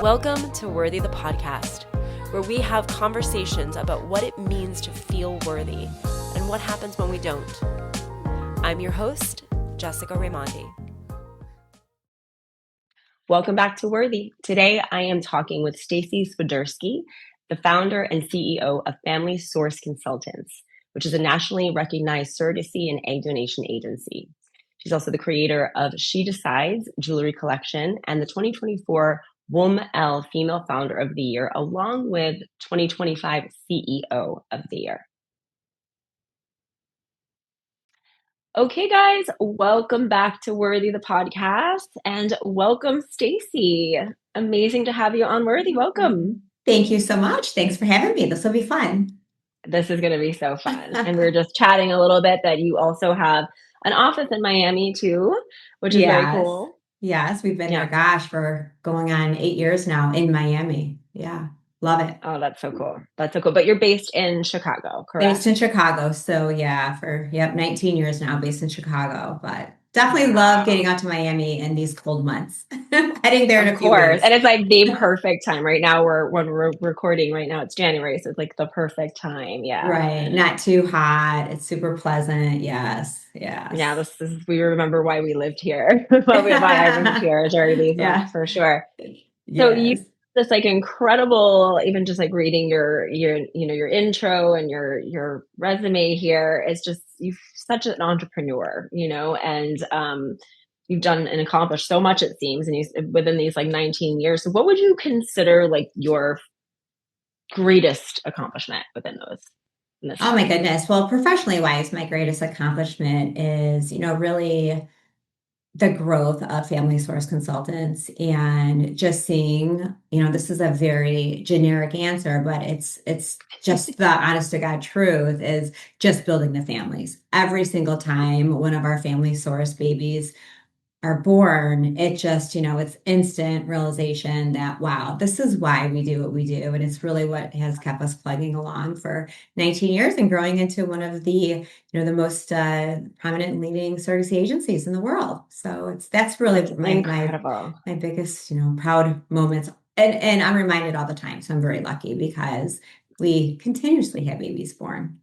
Welcome to Worthy the Podcast, where we have conversations about what it means to feel worthy and what happens when we don't. I'm your host, Jessica Raimondi. Welcome back to Worthy. Today, I am talking with Staci Swiderski, the founder and CEO of Family Source Consultants, which is a nationally recognized surrogacy and egg donation agency. She's also the creator of She Decides jewelry collection and the 2024 WOML Female Founder of the Year, along with 2025 CEO of the Year. Okay, guys, welcome back to Worthy the Podcast, and welcome, Staci. Amazing to have you on Worthy. Welcome. Thank you so much. Thanks for having me. This will be fun. This is going to be so fun. And we were just chatting a little bit that you also have an office in Miami too, which is very cool. Yes, we've been here, for going on 8 years now in Miami. Yeah, love it. Oh, that's so cool. That's so cool. But you're based in Chicago, correct? Based in Chicago. So for 19 years now, based in Chicago. But definitely love getting out to Miami in these cold months. Heading there in a few weeks. And it's like the perfect time right now. When we're recording right now, it's January, so it's like the perfect time. Yeah, right. Not too hot. It's super pleasant. Yes. Yeah, we remember why we lived here. why I moved here during these months for sure. So you this like incredible, even just like reading your intro and your resume here is just, you're such an entrepreneur, and you've done and accomplished so much, it seems, and within these like 19 years. So what would you consider like your greatest accomplishment within those? Oh my goodness. Well, professionally wise, my greatest accomplishment is, really the growth of Family Source Consultants, and just seeing, this is a very generic answer, but it's just the honest to God truth, is just building the families. Every single time one of our Family Source babies are born, it just, it's instant realization that, wow, this is why we do what we do. And it's really what has kept us plugging along for 19 years and growing into one of the, the most prominent leading surrogacy agencies in the world. So that's really my biggest, proud moments. And I'm reminded all the time. So I'm very lucky because we continuously have babies born.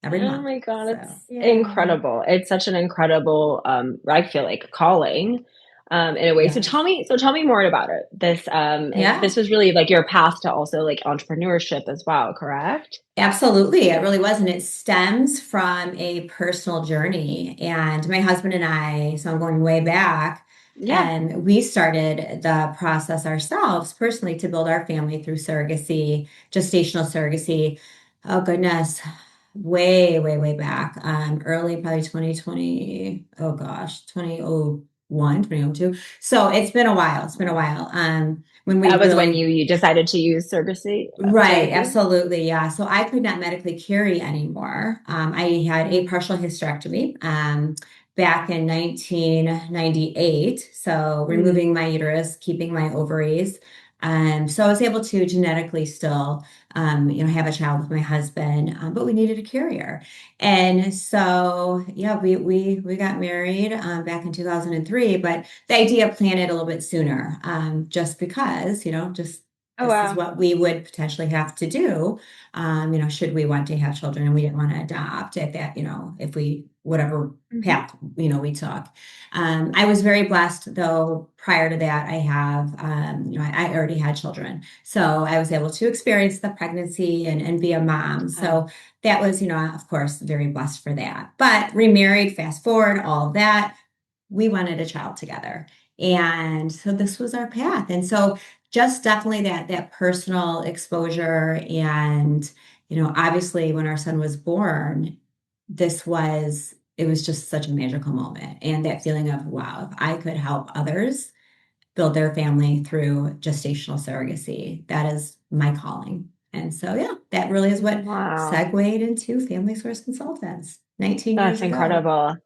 Every month. Oh my God, it's incredible. It's such an incredible, I feel like, calling in a way. So tell me more about it. This was really like your path to also like entrepreneurship as well, correct? Absolutely. It really was. And it stems from a personal journey. And my husband and I, so I'm going way back, and we started the process ourselves personally to build our family through surrogacy, gestational surrogacy. Oh, goodness. Way back, early, probably 2020, 2001, 2002. So it's been a while. When you decided to use surrogacy? Right, absolutely, yeah. So I could not medically carry anymore. I had a partial hysterectomy back in 1998. So removing my uterus, keeping my ovaries. So I was able to genetically still, have a child with my husband, but we needed a carrier. And so, we got married back in 2003, but the idea planned it a little bit sooner, just because, this is what we would potentially have to do, should we want to have children and we didn't want to adopt at that, if we, whatever path, we took. I was very blessed though. Prior to that, I have, I already had children. So I was able to experience the pregnancy and be a mom. So that was, of course, very blessed for that. But remarried, fast forward, all of that, we wanted a child together. And so this was our path. And so just definitely that personal exposure. And, obviously when our son was born, it was just such a magical moment. And that feeling of, wow, if I could help others build their family through gestational surrogacy, that is my calling. And so, that really is what segued into Family Source Consultants 19 years ago. That's incredible.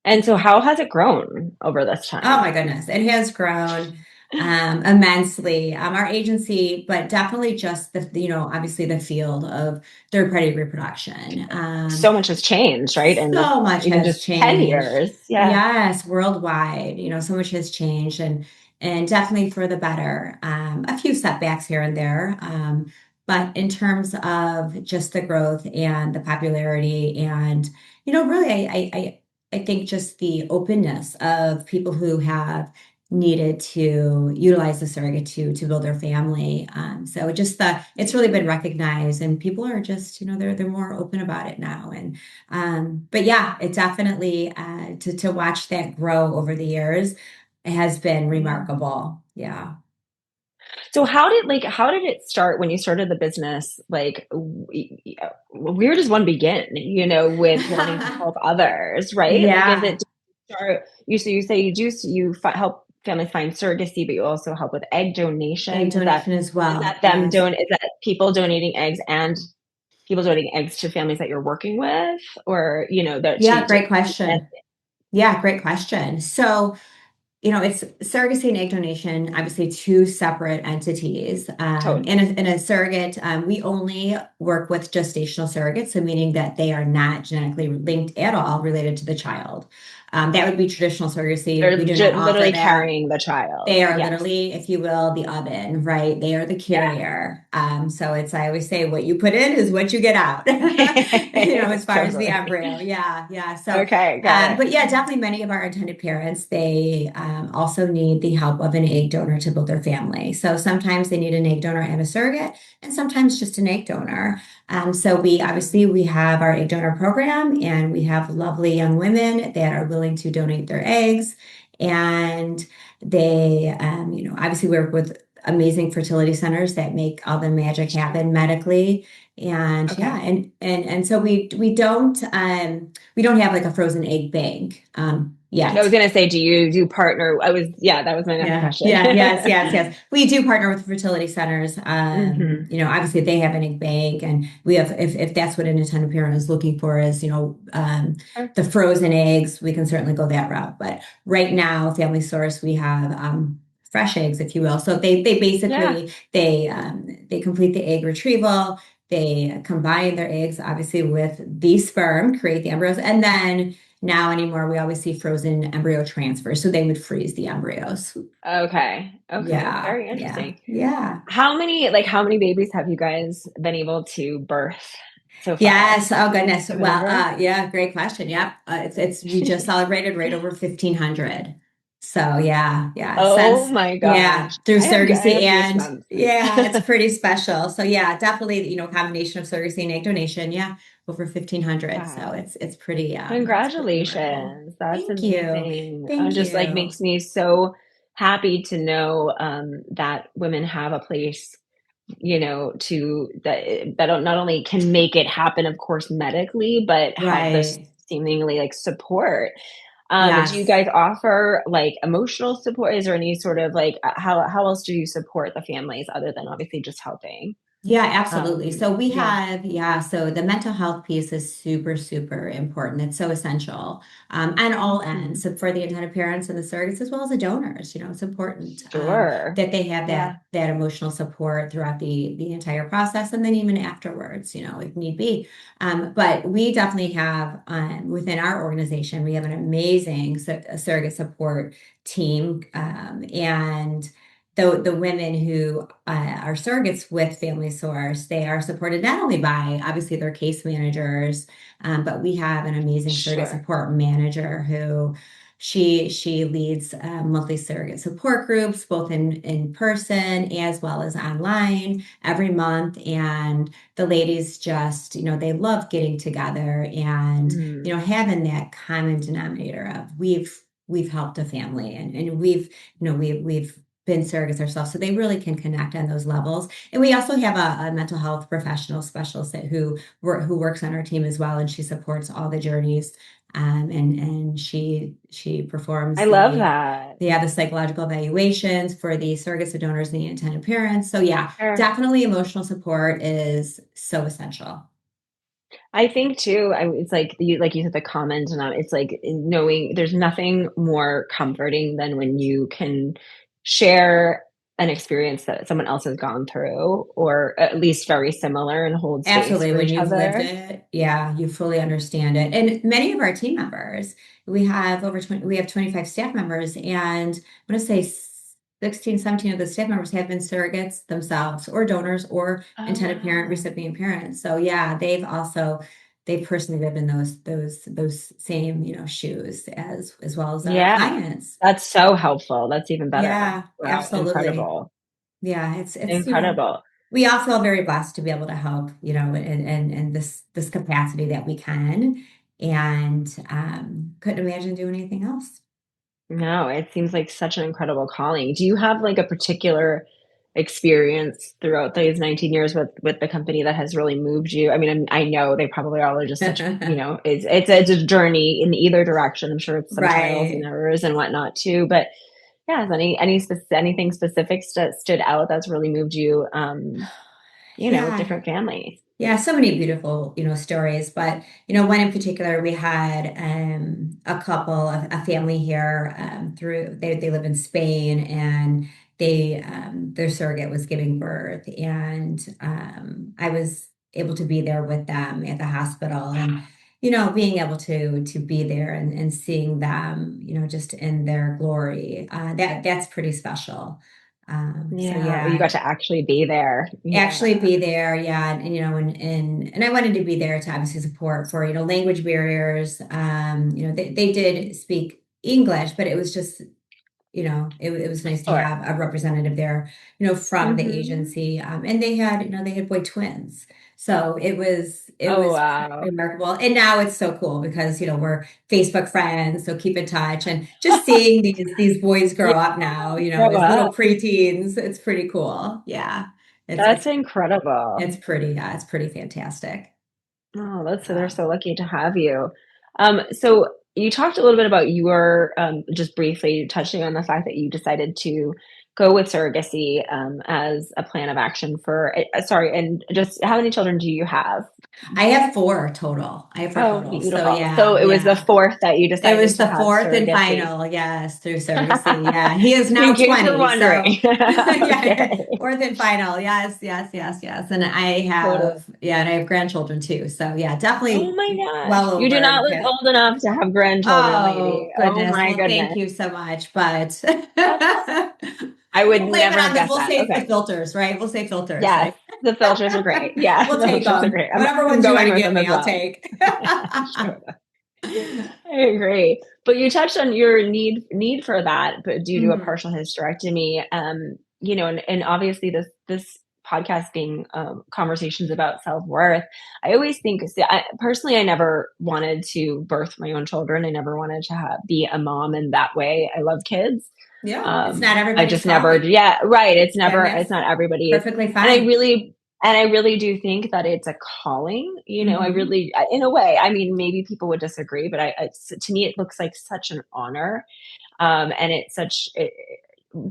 And so how has it grown over this time? Oh my goodness. It has grown immensely. Our agency, but definitely just obviously the field of third-party reproduction. So much has changed, right? And so much has changed. 10 years. Yeah. Yes, worldwide. So much has changed. And and definitely for the better. A few setbacks here and there. But in terms of just the growth and the popularity and, really, I think just the openness of people who have needed to utilize the surrogate to build their family. So just it's really been recognized, and people are just, they're more open about it now. And but yeah, it definitely to watch that grow over the years has been remarkable. Yeah. So how did it start when you started the business? Like, where does one begin, with wanting to help others, right? Like, is Yeah. it start you say help families find surrogacy, but you also help with egg Egg donation. Is that donation as is that well. them Yes. don is that people donating eggs and people donating eggs to families that you're working with, or that Yeah, to great question. Yeah, great question. So, it's surrogacy and egg donation, obviously two separate entities. totally. In a surrogate, we only work with gestational surrogates, so meaning that they are not genetically linked at all related to the child. That would be traditional surrogacy. They're We do not offer literally that. carrying the child. They are Yes. literally, if you will, the oven, right? They are the Yeah. carrier. So I always say what you put in is what you get out, as far as the Totally. embryo. Yeah, yeah. So, Okay, got it. but yeah, definitely many of our intended parents, they also need the help of an egg donor to build their family. So sometimes they need an egg donor and a surrogate, and sometimes just an egg donor. So we have our egg donor program, and we have lovely young women that are willing to donate their eggs. And they, obviously work with amazing fertility centers that make all the magic happen medically. And Okay. yeah, and so we don't have like a frozen egg bank I was yet. gonna say, do you do partner? Yeah, that was my next Yeah, question. yeah, yes, yes, yes. We do partner with fertility centers. Hmm. Obviously they have an egg bank, and we have, if that's what an intended parent is looking for, is, Sure. the frozen eggs, we can certainly go that route. But right now, Family Source, we have fresh eggs, if you will. So they Yeah. basically they complete the egg retrieval. They combine their eggs, obviously, with the sperm, create the embryos, and then now anymore, we always see frozen embryo transfer. So they would freeze the embryos. Okay. Okay. Yeah, Very yeah, interesting. yeah. How many babies have you guys been able to birth so far? Yes. Oh Do goodness. you have a Well, number? yeah, great question. Yep. We just celebrated right over 1,500. So yeah, yeah. Oh Since, my yeah, gosh. through I surrogacy, have and goosebumps. yeah, it's pretty special. So yeah, definitely, combination of surrogacy and egg donation. Yeah, over 1,500. So Wow. it's pretty remarkable. Congratulations. That's Thank you. amazing. Thank Just like you. makes me so happy to know that women have a place, that not only can make it happen, of course, medically, but have this Right. seemingly like support. Do you Yes. guys offer like emotional support? Is there any sort of like how else do you support the families other than obviously just helping? Yeah, absolutely. So Yeah. so the mental health piece is super, super important. It's so essential on all ends. Mhm. So for the intended parents and the surrogates, as well as the donors, it's important Sure. that they have Yeah. that emotional support throughout the entire process, and then even afterwards, if need be. But we definitely have within our organization, we have an amazing surrogate support team, and the women who are surrogates with Family Source, they are supported not only by obviously their case managers, but we have an amazing surrogate Sure. support manager who she leads monthly surrogate support groups, both in person as well as online every month. And the ladies just, they love getting together and, Mhm. having that common denominator of we've helped a family, and we've been surrogates ourselves, so they really can connect on those levels. And we also have a mental health professional specialist who works on our team as well, and she supports all the journeys. And she I performs love that. the psychological evaluations for the surrogates, the donors, and the intended parents. So yeah, Sure. definitely emotional support is so essential. I think too, it's like you said, the comment, and it's like knowing there's nothing more comforting than when you can share an experience that someone else has gone through, or at least very similar, and hold space Absolutely. for When each you've lived other. it, yeah, you fully understand it. And many of our team members, we have 25 staff members, and I want to say 16, 17 of the staff members have been surrogates themselves or donors or Oh, intended parent, wow. recipient parents. So yeah, they've personally lived in those same, shoes as well as our Yeah. clients. That's so helpful. That's even better. Yeah, Wow. absolutely. Incredible. Yeah, it's Incredible. we all feel very blessed to be able to help, in this capacity that we can, and couldn't imagine doing anything else. No, it seems like such an incredible calling. Do you have like a particular experience throughout these 19 years with the company that has really moved you? I mean, I know they probably all are just such, it's a journey in either direction. I'm sure it's some trials and Right. errors and whatnot too. But yeah, has anything specific stood out that's really moved you, with Yeah. different families? Yeah, so many beautiful, stories. But, one in particular, we had a couple, a family here they live in Spain, and their surrogate was giving birth, and I was able to be there with them at the hospital, and being able to be there and seeing them, just in their glory, that's pretty special. So Yeah, you yeah, got to actually be there. actually Yeah. be there, yeah, and I wanted to be there to obviously support for language barriers. They did speak English, but it was just it was nice to Sure. have a representative there, from the Hmm. agency, and they had boy twins, so it Oh, was pretty wow. remarkable. And now it's so cool because we're Facebook friends, so keep in touch, and just seeing these boys Yeah, grow up now, grow as little up. preteens, it's pretty cool. Yeah, it's That's it's incredible. it's pretty it's pretty fantastic. Oh, they're Uh, so lucky to have you. So you talked a little bit about your just briefly touching on the fact that you decided to go with surrogacy as a plan of action for. Sorry, and just how many children do you have? I have four total. I have four Oh, total. So beautiful. So yeah, it was the yeah. fourth that you It decided was to the have fourth and surrogacy. final, yes, through surrogacy. Yeah, he is now In case you're 20. So, wondering. yeah, Okay. fourth and final. Yes, yes, yes, yes. And Totally. and I have grandchildren too. So, yeah, Oh definitely my gosh. well You do over not the look past. old enough to have grandchildren, lady. Oh, Oh goodness. my Well, thank goodness. you so much. But That's, I would we'll blame it never on have guessed we'll that. say the Okay. filters, right? We'll say filters. Yes. Like, The filters are great. Yeah, we'll the take filters are them. great. Whatever I'm ones you want going to with give them me, as I'll well. take. Sure. I agree. But you touched on your need for that, but due to a Mhm. partial hysterectomy, and obviously this podcast being conversations about self-worth, I always think, see, personally, I never wanted to birth my own children. I never wanted to be a mom in that way. I love kids. Yeah, it's not I everybody's just never, calling. yeah, right. And It's that's not everybody's. perfectly And fine. I really do think that it's a calling, I Hmm. really, in a way, I mean, maybe people would disagree, but to me, it looks like such an honor. And it's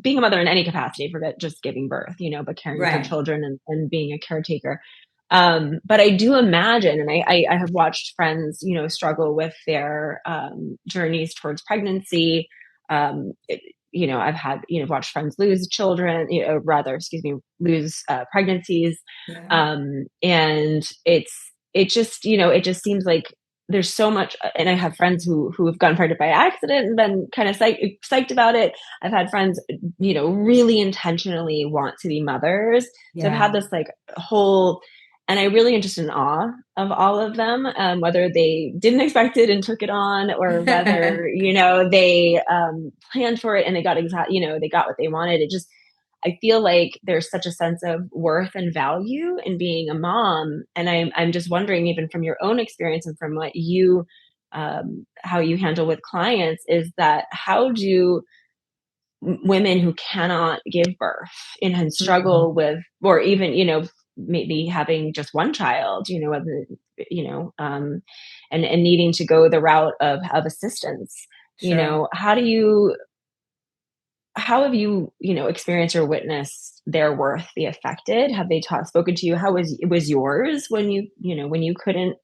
being a mother in any capacity, forget just giving birth, but caring for Right. children and being a caretaker. But I do imagine, and I have watched friends, struggle with their journeys towards pregnancy. I've had, watched friends lose children, rather, excuse me, lose pregnancies. Yeah. And it just seems like there's so much, and I have friends who have gotten pregnant by accident and been kind of psyched about it. I've had friends, really intentionally want to be mothers. So I've had Yeah. this like whole, and I really am just in awe of all of them, whether they didn't expect it and took it on, or whether they planned for it and they got they got what they wanted. It just, I feel like there's such a sense of worth and value in being a mom, and I'm just wondering, even from your own experience and from what you how you handle with clients, is that how do women who cannot give birth and Mhm. struggle with, or even maybe having just one child, whether and needing to go the route of assistance, Sure. how have you experienced or witnessed their worth be affected? Have they spoken to you? How was yours when when you couldn't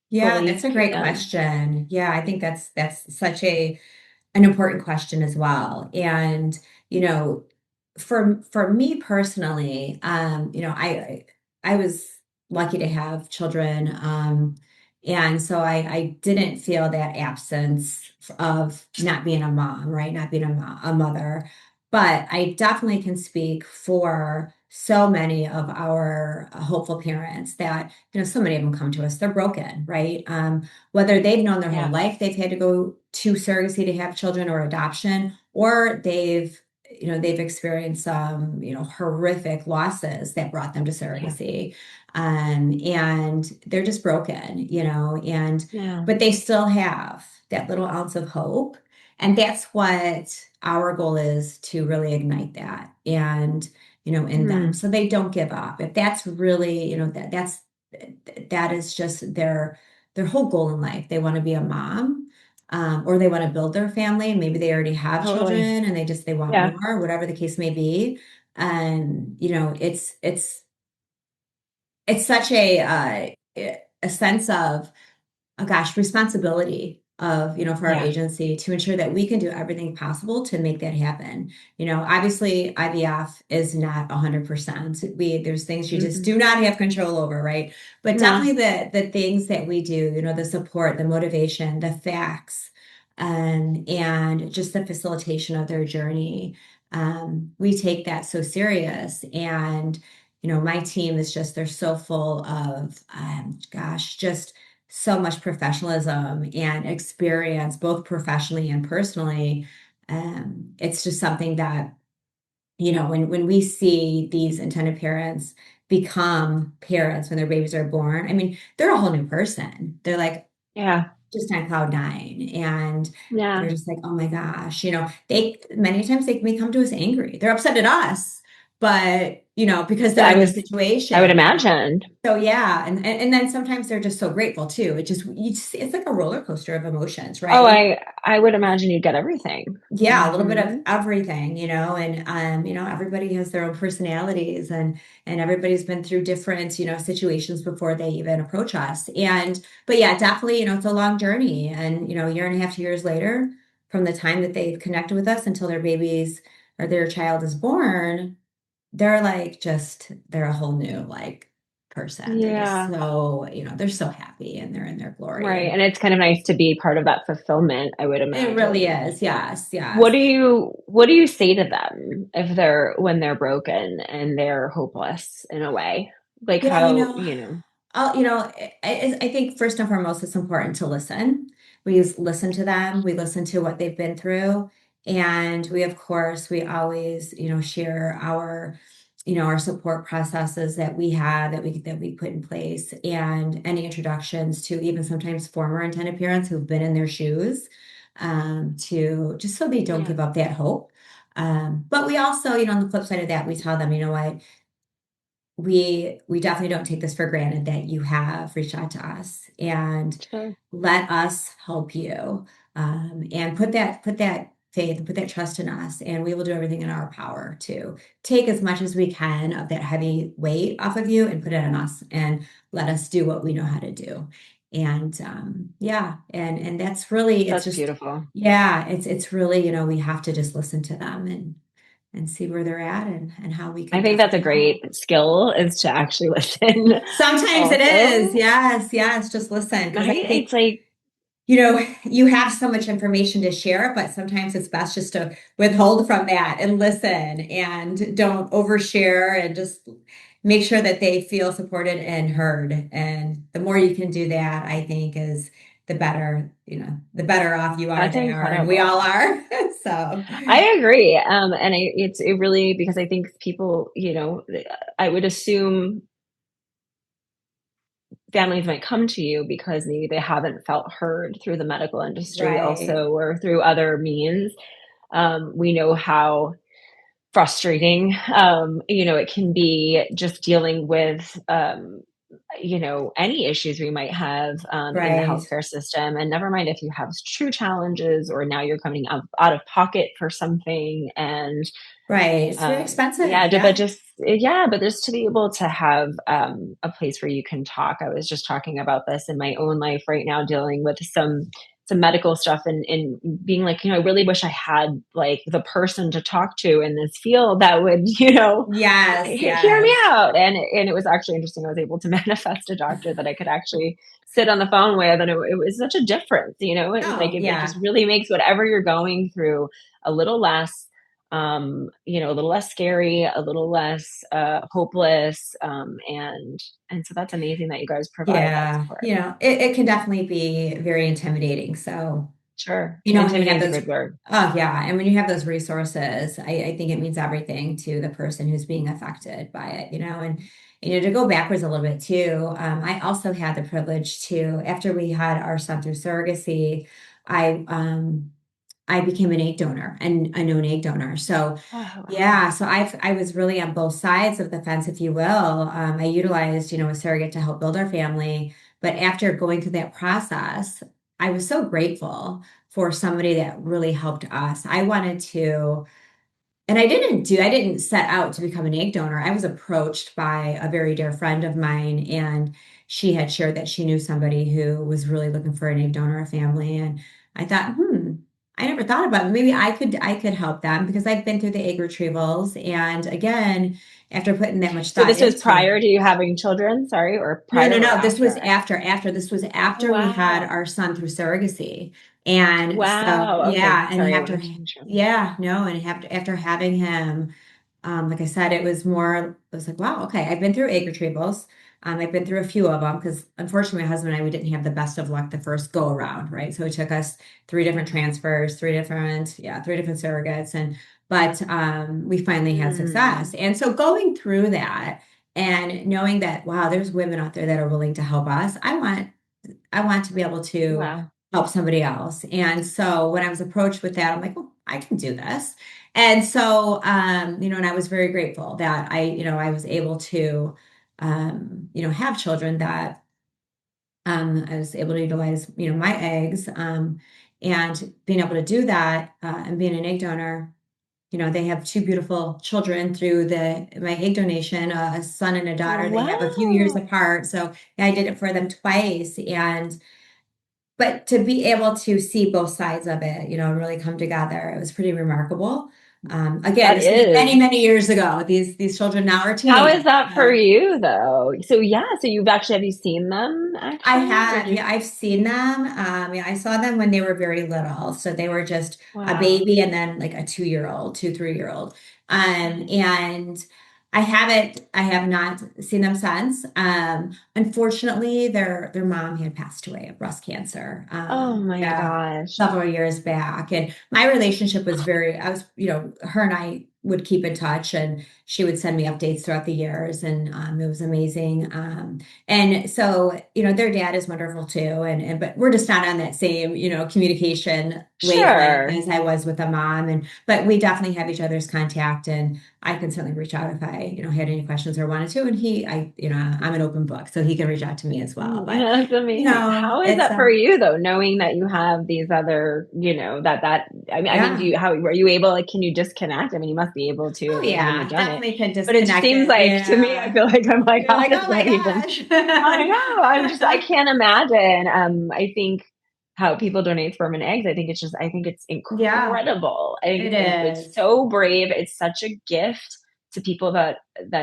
Yeah, fully that's a great question. Yeah, I think that's such an important question as well. And, you know, for me personally, I was lucky to have children. And so I didn't feel that absence of not being a mom, right? Not being a mother. But I definitely can speak for so many of our hopeful parents that, so many of them come to us, they're broken, right? Whether they've known their whole Yeah. life, they've had to go to surrogacy to have children or adoption, or they've experienced some, horrific losses that brought them to Yeah. surrogacy. And they're just broken, Yeah. but they still have that little ounce of hope. And that's what our goal is, to really ignite that and, in them, Mm. so they don't give up. If that's really, that is just their whole goal in life. They want to be a mom, or they want to build their family. Maybe they already have Totally. children and they want Yeah. more, whatever the case may be. And, it's such a sense of, oh gosh, responsibility of, for our Yeah. agency to ensure that we can do everything possible to make that happen. Obviously IVF is not 100%. There's things you just Mm-mm. do not have control over, right? But No. definitely the things that we do, the support, the motivation, the facts, and just the facilitation of their journey. We take that so serious. And my team is just, they're so full of, gosh, just so much professionalism and experience, both professionally and personally. It's just something that, when we see these intended parents become parents when their babies are born, I mean, they're a whole new person. They're like Yeah. just on cloud nine. And they're Yeah. just like, oh my gosh, they many times they may come to us angry. They're upset at us, but because they're I in the was, I would situation. imagine. So yeah, and then sometimes they're just so grateful too. It's like a roller coaster of emotions, Oh, right? I would imagine you'd get everything. Yeah, a little bit of Hmm. everything, and everybody has their own personalities, and everybody's been through different, situations before they even approach us. But yeah, definitely, it's a long journey, and a year and a half, 2 years later, from the time that they've connected with us until their babies or their child is born, they're a whole new person. They're just Yeah. so, they're so happy and they're in their glory. Right. And And it's kind of nice to be part of that fulfillment, I would it really imagine. is. Yes, yes. What do you say to them if they're when they're broken and they're hopeless in a way? Like Yeah, how, you know. I think first and foremost, it's important to listen. Listen to them. We listen to what they've been through. And of course, we always, share our support processes that we have, that we put in place, and any introductions to even sometimes former intended parents who've been in their shoes, to just so they don't Yeah. give up that hope. But we also, on the flip side of that, we tell them, what, we definitely don't take this for granted that you have reached out to us, and Sure. let us help you, and put that faith and put that trust in us, and we will do everything in our power to take as much as we can of that heavy weight off of you and put it on us, and let us do what we know how to do. And yeah, and that's really, it's That's just, beautiful. yeah, it's really, we have to just listen to them and see where they're at, and how we I can think that's a definitely help. great skill is to actually listen Sometimes it is. also. Yes, yes. Just listen. Because I Right? think, It's like, you have so much information to share, but sometimes it's best just to withhold from that and listen, and don't overshare, and just make sure that they feel supported and heard. And the more you can do that, I think, is the better off you are, that's they are, and we all incredible. are. So, I agree. And it really, because I think people, I would assume families might come to you because maybe they haven't felt heard through the medical industry right, also, or through other means. We know how frustrating, it can be just dealing with, any issues we might have in the right, healthcare system. And never mind if you have true challenges or now you're coming out of pocket for something. And right. It's very expensive. yeah, but Yeah, just to be able to have a place where you can talk. I was just talking about this in my own life right now, dealing with some medical stuff, and being like, I really wish I had like the person to talk to in this field that would, yes, hear me yes. out. And it was actually interesting. I was able to manifest a doctor that I could actually sit on the phone with, and it was such a difference. It was like Oh, it just yeah. really makes whatever you're going through a little less. a little less scary, a little less hopeless. And so that's amazing that you guys provide that Yeah, support. it can definitely be very intimidating. So, Sure. when you Intimidating have is a those, good word. oh yeah, and when you have those resources, I think it means everything to the person who's being affected by it, and to go backwards a little bit too. I also had the privilege to, after we had our son through surrogacy, I I became an egg donor and a known egg donor. So Oh, wow. yeah, so I was really on both sides of the fence, if you will. I utilized, a surrogate to help build our family. But after going through that process, I was so grateful for somebody that really helped us. I wanted to, and I didn't set out to become an egg donor. I was approached by a very dear friend of mine, and she had shared that she knew somebody who was really looking for an egg donor family. And I thought, I never thought about it. Maybe I could help them because I've been through the egg retrievals. And again, after putting that much So thought this was into it. prior to you having children, sorry, or No, prior no, or no. This was after? after. This was Oh, after we had wow. our son through surrogacy. And so, Wow. Okay. yeah, and Sorry, I after, wanted to make sure. yeah, no, and after having him, like I said, it was like, wow, okay, I've been through egg retrievals. I've been through a few of them because unfortunately, my husband and I, we didn't have the best of luck the first go around, right? So it took us three different transfers, three different surrogates. But we finally had success. Mm. And so going through that and knowing that, wow, there's women out there that are willing to help us. I want to be able to Wow. help somebody else. And so when I was approached with that, I'm like, well, I can do this. And so, and I was very grateful that I was able to, have children that I was able to utilize, my eggs, and being able to do that, and being an egg donor. They have two beautiful children through my egg donation, a son and a daughter. They have a few years Wow. apart. So I did it for them twice. But to be able to see both sides of it, really come together, it was pretty remarkable. Again, That this was many, is. many years ago. These children now are How is teenagers. that for So you though? So yeah, so have you seen them I actually? Or have, just yeah, I've seen them. Yeah, I saw them when they were very little. So they were just a wow. baby and then like a 2-year-old, 3-year-old. Mhm. And I have not seen them since. Unfortunately, their mom had passed away of breast cancer. Oh my Yeah, gosh. several years back. And my relationship was her and I would keep in touch and she would send me updates throughout the years and it was amazing. And so, their dad is wonderful too. But we're just not on that same, communication wavelength Sure. as I was with the mom. But we definitely have each other's contact and I can certainly reach out if I, had any questions or wanted to. And I'm an open book, so he can reach out to me as well. But, That's amazing. How is it's, that for you though, knowing that you have these other, I mean, yeah. how were you able, like, can you disconnect? I mean, you must be able to Oh when you've yeah, done it. definitely could But it just disconnect seems it. like to me, I Yeah. feel like I'm like, You're how like, does oh my that even gosh. I know. I can't imagine. I think how people donate sperm and eggs, I think it's Yeah, incredible. I it think it's is. so brave. It's such a gift to people that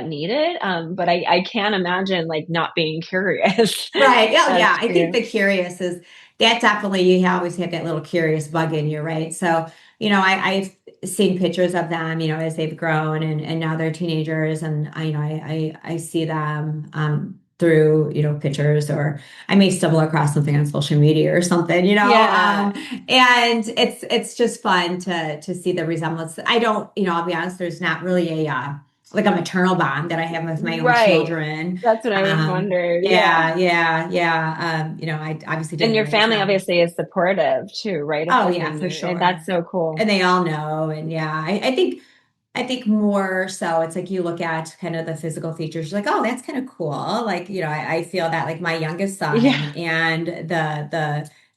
need it. But I can't imagine like not being curious Right. Oh, as yeah. I think to, the curious is that definitely you always have that little curious bug in you, right? So, I've seen pictures of them, as they've grown and now they're teenagers and I see them through, pictures or I may stumble across something on social media or something, yeah, and it's just fun to see the resemblance. I don't, I'll be honest, there's not really like a maternal bond that I have with my own right. children. That's what I was wondering. Yeah. Yeah, yeah, yeah. I obviously And didn't your raise family them. obviously is supportive too, right? Oh Especially yeah, when for and that's sure. so cool. And they all know. And yeah, I think more so it's like you look at kind of the physical features, like, oh, that's kind of cool. Like, I feel that like my youngest son Yeah. and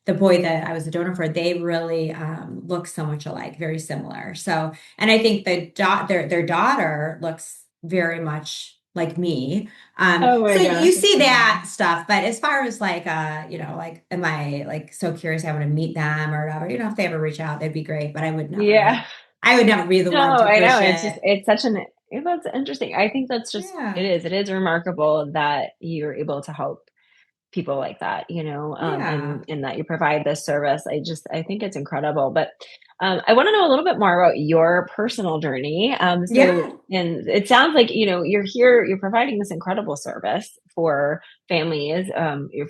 the boy that I was a donor for, they really look so much alike, very similar. So, and I think their daughter looks very much like me. Oh So my you gosh, that's see so that funny. stuff, but as far as like like am I like so curious I want to meet them or whatever, if they ever reach out, that'd be great, but Yeah. I would never be the No, one to I know. push It's just it. it's such an that's interesting. I think that's just Yeah. it is remarkable that you're able to help people like that, Yeah. and that you provide this service. I think it's incredible. But I want to know a little bit more about your personal journey. Yeah. And it sounds like, you're here, you're providing this incredible service for families,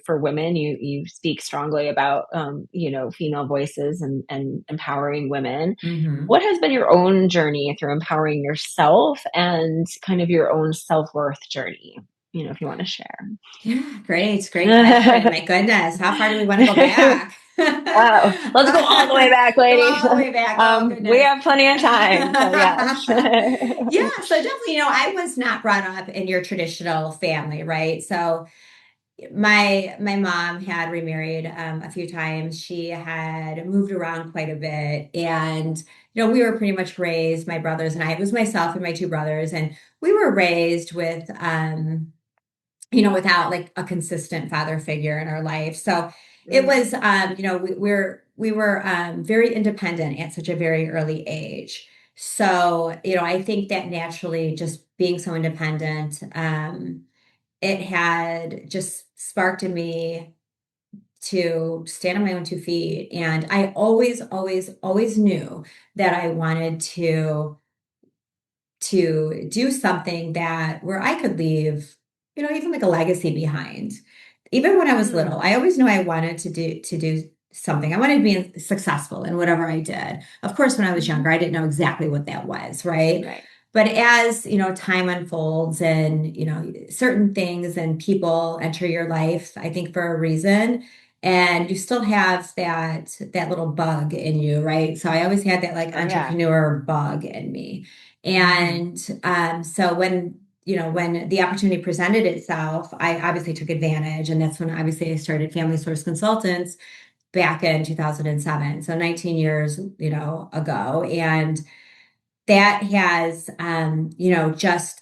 for women. You speak strongly about, female voices and empowering women. Hmm. What has been your own journey through empowering yourself and kind of your own self-worth journey? If you want to share. Yeah, great question. My goodness, how far do we want to go back? Wow. Let's go all the way back, Go lady. all the way back. Oh, We goodness. have plenty of time. So yes. Yeah, so definitely, I was not brought up in your traditional family, right? So my mom had remarried a few times. She had moved around quite a bit, and we were pretty much raised, my brothers and I. It was myself and my two brothers, and we were raised with without like a consistent father figure in our life. So it Mm. was, we were very independent at such a very early age. So, I think that naturally just being so independent, it had just sparked in me to stand on my own 2 feet. And I always, always, always knew that I wanted to do something that where I could leave, even like a legacy behind. Even when I was little, Mm. I always knew I wanted to do something. I wanted to be successful in whatever I did. Of course, when I was Mhm. younger, I didn't know exactly what that was, right? Right. But as, time unfolds and, certain things and people enter your life, I think for a reason, and you still have that little bug in you, right? So I always had that like Oh yeah. entrepreneur bug in me. Hmm. And so when the opportunity presented itself, I obviously took advantage. And that's when obviously I started Family Source Consultants back in 2007. So 19 years, ago. And that has, just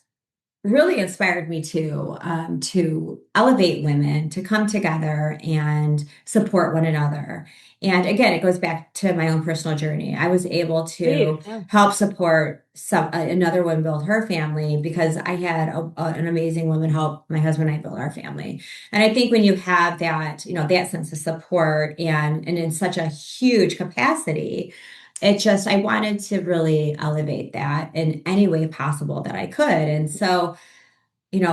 really inspired me to elevate women to come together and support one another. And again, it goes back to my own personal journey. I was able to Agreed. Yeah. help support another woman build her family because I had an amazing woman help my husband and I build our family. And I think when you have that, that sense of support and in such a huge capacity, I wanted to really elevate that in any way possible that I could. And so,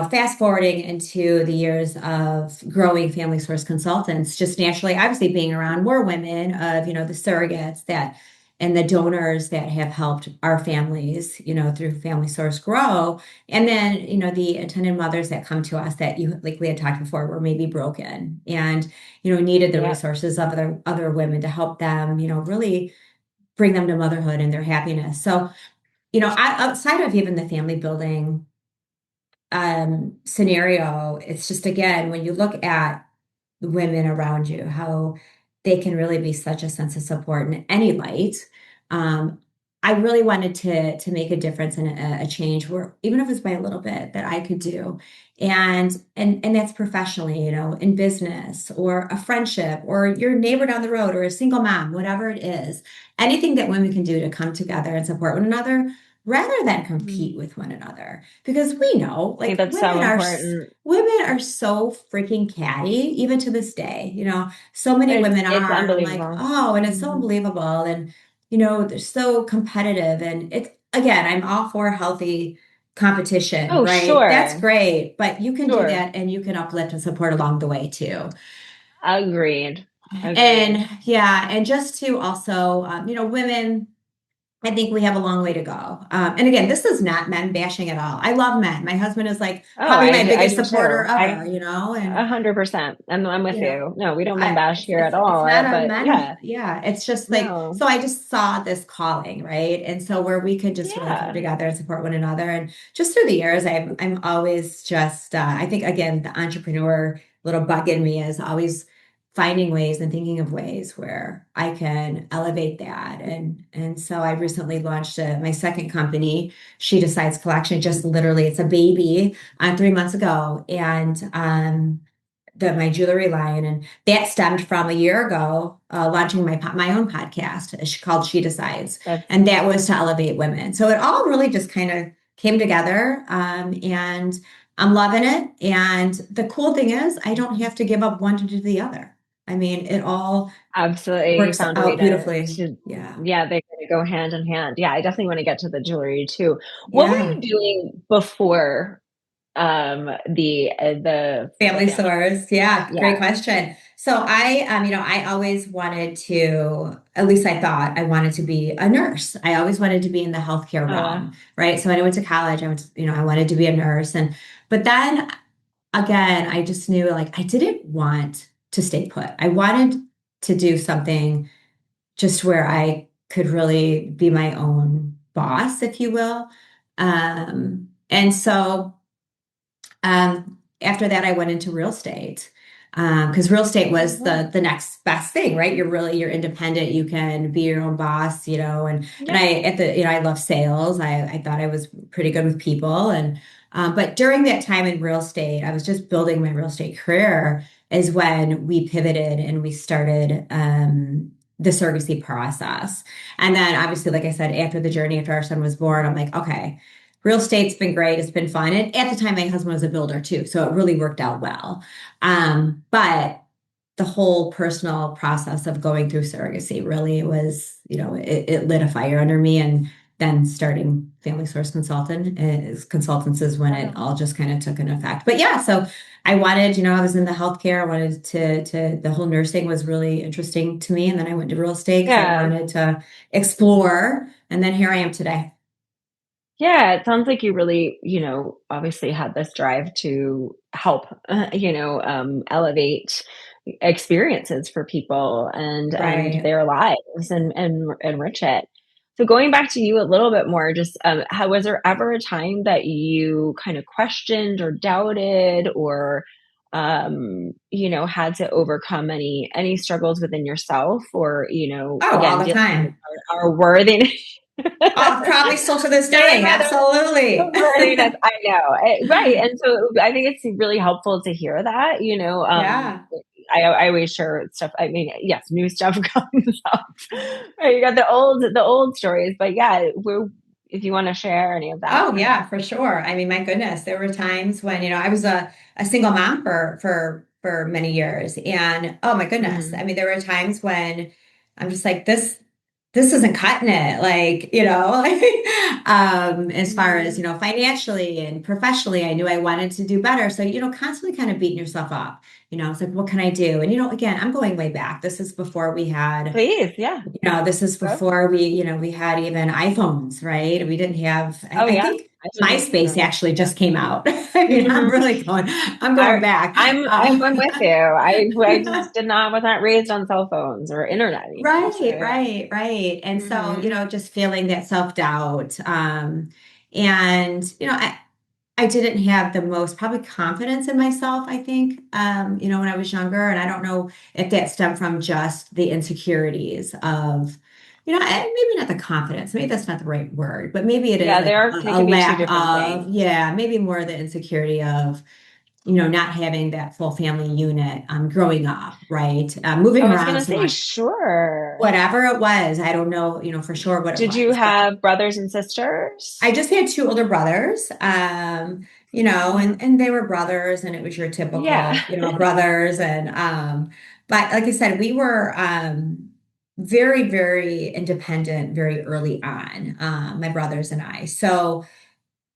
fast forwarding into the years of growing Family Source Consultants, just naturally, obviously being around more women of, the surrogates that and the donors that have helped our families, through Family Source grow. And then, the intended mothers that come to us that like we had talked before, were maybe broken and, needed the Yep. resources of other women to help them, really bring them to motherhood and their happiness. So, outside of even the family building scenario, it's just again, when you look at the women around you, how they can really be such a sense of support in any light. Um, I really wanted to make a difference and a change where even if it's by a little bit that I could do. And that's professionally, in business or a friendship or your neighbor down the road or a single mom, whatever it is, anything that women can do to come together and support one another rather than Mhm. compete with one another. Because we know, I think like that's so important. women are so freaking catty, even to this day. So many It's women it's are, and I'm like, unbelievable. oh, and it's so Mhm. unbelievable. And, they're so competitive. And it's, again, I'm all for healthy competition, Oh, right? That's sure. great. But you can do Sure. that and you can uplift and support along the way too. Agreed. Agreed. And yeah, and just to also, women. I think we have a long way to go. And again, this is not men bashing at all. I love men. My husband is like Oh, probably my I biggest do supporter too. ever, and 100%. I'm with you. No, we don't men bash here at it's all. not a But men. yeah, Yeah, it's just like no. so. I just saw this calling, right? And so where we could just really come Yeah. together and support one another, and just through the years, I'm always just I think again the entrepreneur little bug in me is always finding ways and thinking of ways where I can elevate that. And so I recently launched my second company, She Decides Collection. Just literally, it's a baby 3 months ago, and my jewelry line, and that stemmed from a year ago launching my own podcast called She Decides, That's and that was to elevate women. So it all really just kind of came together, and I'm loving it. And the cool thing is, I don't have to give up one to do the other. I mean, it all Absolutely. You works found a way out beautifully. to, Yeah. yeah, they kind of go hand in hand. Yeah, I definitely want to get to the jewelry too. What were Yeah. you doing before the Family family? stores. Yeah, great Yeah. question. So I always wanted to, at least I thought I wanted to be a nurse. I always wanted to be in the healthcare Uh, realm, right? So when I went to college, I wanted to be a nurse. But then again, I just knew like I didn't want to stay put. I wanted to do something just where I could really be my own boss, if you will. And so after that, I went into real estate because real estate was mhm. the next best thing, right? You're independent. You can be your own boss, and Yeah. I love sales. I thought I was pretty good with people, and but during that time in real estate, I was just building my real estate career. Is when we pivoted and we started the surrogacy process, and then obviously, like I said, after the journey, after our son was born, I'm like, okay, real estate's been great. It's been fun. And at the time, my husband was a builder too. So it really worked out well. But the whole personal process of going through surrogacy really was, it lit a fire under me. And then starting Family Source Consultants is when it Uh-huh. all just kind of took an effect. But yeah, so I wanted, I was in the healthcare. I wanted the whole nursing was really interesting to me. And then I went to real estate because I Yeah. wanted to explore. And then here I am today. Yeah, it sounds like you really, obviously had this drive to help, elevate experiences for people and Right. their lives and enrich it. So going back to you a little bit more, just how was there ever a time that you kind of questioned or doubted or had to overcome any struggles within yourself or, Oh, all again, the dealing with time. our worthiness? Oh, probably still to this Dealing day. with Absolutely. worthiness, I know, right, and so I think it's really helpful to hear that, Yeah. I always share stuff. I mean, yes, new stuff comes up. Right, you got the old stories, but yeah, if you want to share any of that. Oh, yeah, for sure. I mean, my goodness, there were times when, I was a single mom for many years. And oh my goodness. I Mhm. mean, there were times when I'm just like, this isn't cutting it. Like, as far as, Mhm. financially and professionally, I knew I wanted to do better. So, constantly kind of beating yourself up. It's like, what can I do? And, again, I'm going way back. This is before we had Please, yeah. this is Go. before we had even iPhones, right? We didn't have, Oh, I yeah. think I didn't MySpace know. actually Yeah. just came out. I mean, I'm going I back. I'm with you. I just was not raised on cell phones or internet even. So Right, yeah. right, right. And so, Hmm. just feeling that self-doubt. And, I didn't have the most probably confidence in myself, I think, when I was younger. And I don't know if that stemmed from just the insecurities of, maybe not the confidence, maybe that's not the right word, but maybe it is Yeah, like they a can be two lack different of, things. yeah, maybe more the insecurity of, not having that full family unit growing up, right? I Moving was around gonna so say, much. sure. Whatever it was, I don't know, for sure what it Did you was, but have brothers and I sisters? just had two older brothers, Mhm. and they were brothers, and it was your Yeah. typical, brothers, and but like I said, we were very, very independent very early on, my brothers and I. So,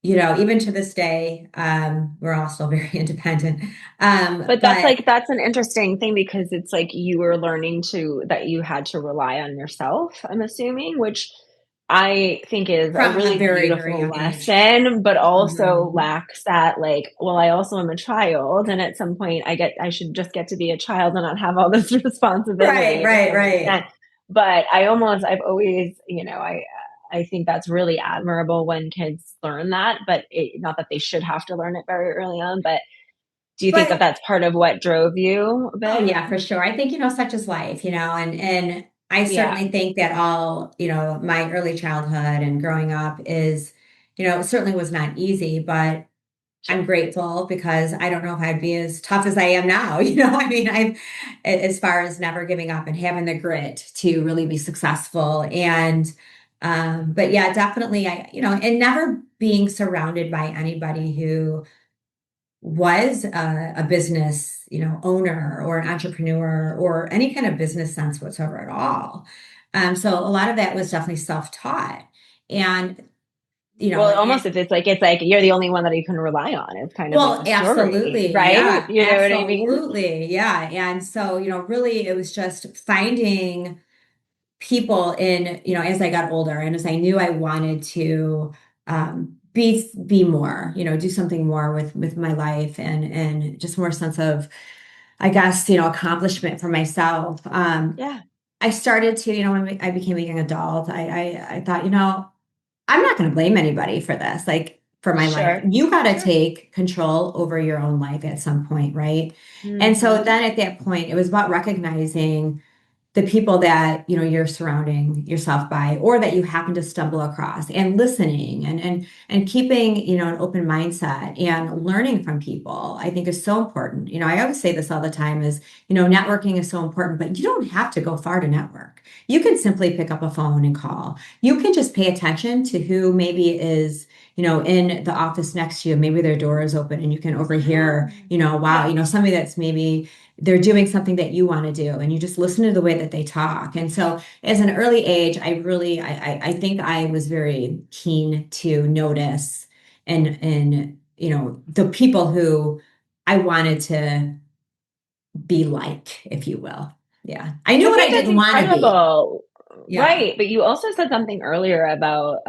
even to this day, we're all still very independent. But But that's an interesting thing because it's like you were learning that you had to rely on yourself, I'm assuming, which I think is a from a really very, very beautiful young age. lesson, but also Mhm. lacks that like, well, I also am a child, and at some point I should just get to be a child and not have all this Right, responsibility to right, some extent. right. But I've always, I think that's really admirable when kids learn that, but not that they should have to learn it very early on, but do you think that But that's part of what drove you a oh bit? yeah, for sure. I think, such is life, and I Yeah, certainly think that all, my early childhood and growing up is, it certainly was not easy, but I'm sure. grateful because I don't know if I'd be as tough as I am now. I mean, as far as never giving up and having the grit to really be successful. And, but yeah, definitely, and never being surrounded by anybody who was a business, owner or an entrepreneur or any kind of business sense whatsoever at all. So a lot of that was definitely self-taught. And, Well, almost if it's like you're the only one that you can rely on. It's kind of like well, the story, absolutely. right? Yeah, You know what I mean? absolutely. Yeah. And so, really it was just finding people in, as I got older and as I knew I wanted to be more, do something more with my life and just more sense of, I guess, accomplishment for myself. Yeah, I started to, when I became a young adult, I thought, I'm not going to blame anybody for this, like for my life. sure, You got to sure. take control over your own life at some point, right? And so Hmm. then at that point, it was about recognizing the people that you're surrounding yourself by or that you happen to stumble across and listening and keeping an open mindset and learning from people, I think is so important. I always say this all the time is networking is so important, but you don't have to go far to network. You can simply pick up a phone and call. You can just pay attention to who maybe is in the office next to you. Maybe their door is open and you can Yeah, overhear, wow, yeah. somebody that's maybe they're doing something that you want to do and you just listen to the way that they talk. And so as an early age, I think I was very keen to notice and the people who I wanted to be like, if you will. Yeah. I knew I what I think that's didn't want to be. incredible. Yeah. Right. But you also said something earlier about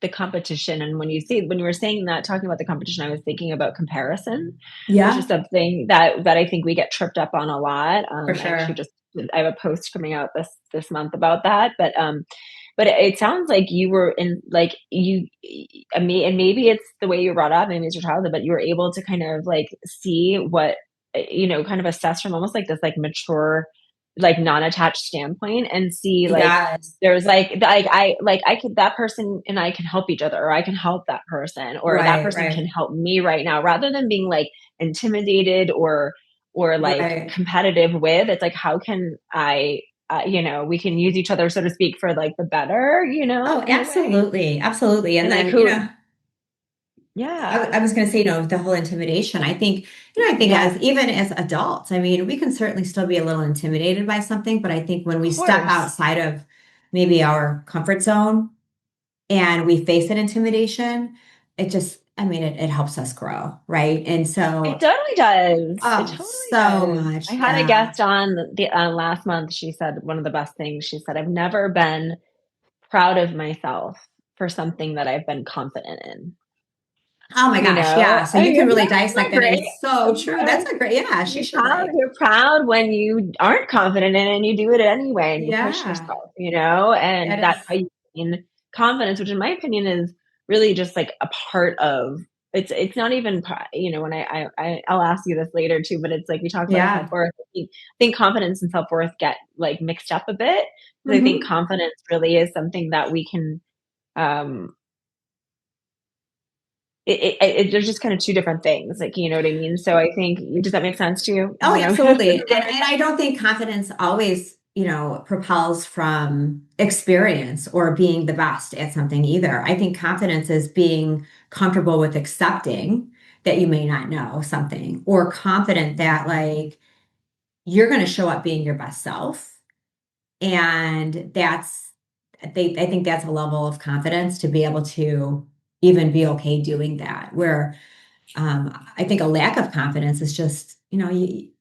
the competition. And when you were saying that, talking about the competition, I was thinking about comparison, which is Yeah, something that I think we get tripped up on a lot. for I actually sure. I have a post coming out this month about that. But it sounds like you were in like you I mean, and maybe it's the way you were brought up, maybe it's your childhood, but you were able to kind of like see what kind of assess from almost like this like mature like non-attached standpoint and see like Yes. there's like I could that person and I can help each other or I can help that person or that Right, person can right, help me right now rather than being like intimidated or like right. competitive with it's like how can I we can use each other so to speak for like the better Oh, in a way absolutely. Absolutely. And and like then, who I yeah was going to say, the whole intimidation. I think yeah as even as adults, I mean, we can certainly still be a little intimidated by something, but I think when we of step course outside of maybe our comfort zone and we face that intimidation, it helps us grow, right? And it so, totally does. It oh, totally so does. I much. had a Yeah. guest on the last month. She said one of the best things. She said, "I've never been proud of myself for something that I've been confident in." Oh my You gosh. know, Yeah. So you can really isn't dissect that that. And great? it's so true. That's a great, yeah, she should You're proud when you aren't confident in it and you do it anyway and you push yeah, yourself, that and that's is, how you gain confidence, which in my opinion is really just like a part of it's not even when I'll ask you this later too, but it's like we talk about yeah. self-worth. I think confidence and self-worth get like mixed up a bit because I think Hmm. confidence really is something that we can um there's just kind of two different things, like, you know what I mean? So I think, does that make sense to you? Oh, Does absolutely. that And I don't think confidence always, propels from experience or being the best at something either. I think confidence is being comfortable with accepting that you may not know something or confident that like you're going to show up being your best self. And I think that's a level of confidence to be able to even be okay doing that. Where I think a lack of confidence is just,